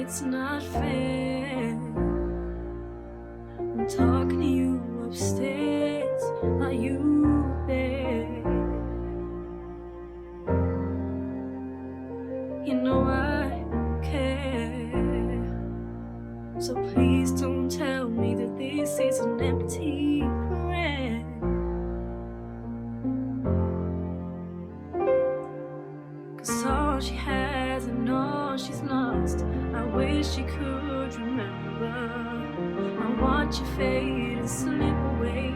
it's not fair. I'm talking to you upstairs. Are you there? You know I care. So please don't tell me that this is an empty prayer. 'Cause all she has and all she's lost, I wish she could remember. I watch you fade and slip away.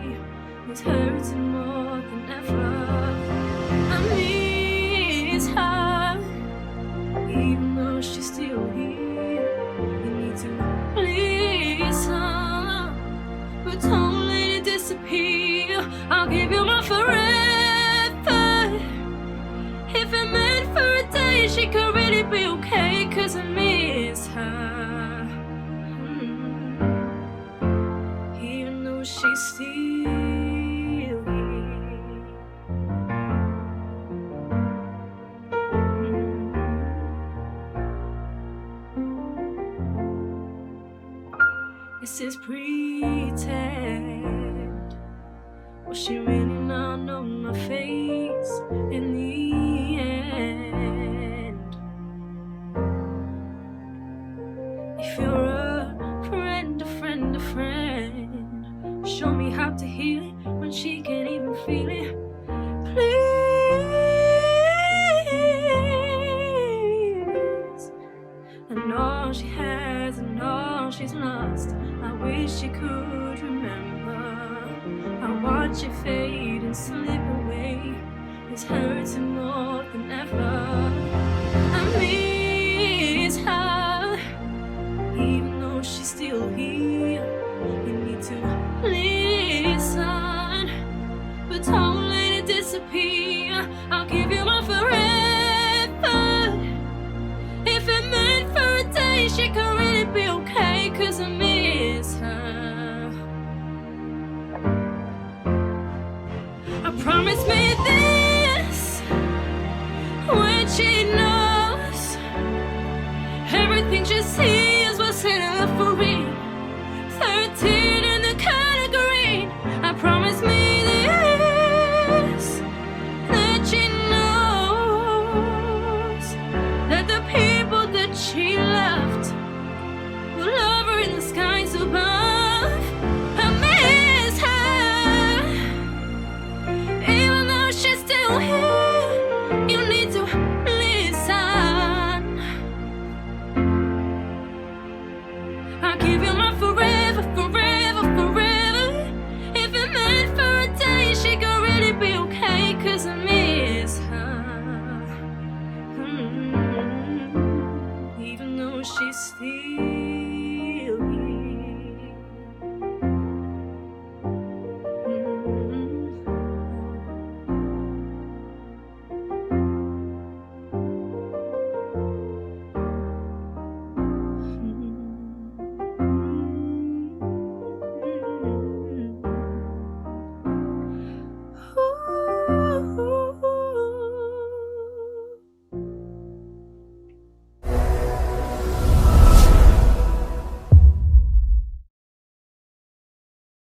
It's hurting more than ever. I miss her, even though she's still here. You need to listen, but don't let it disappear. I'll give you my forever. If it meant for a day, she could really be okay. 'Cause I miss her, even though she's still here. This is pretend. Will she really not know my face in the end? If you're a friend, a friend, a friend, show me how to heal it when she can't even feel it. Please. And all she has and all she's lost, I wish she could remember. I watch it fade and slip away. It's hurting more than ever. I miss her, even though she's still here. You need to listen, but don't let it disappear. I'll give you my forever. If it meant for a day, she could really be okay.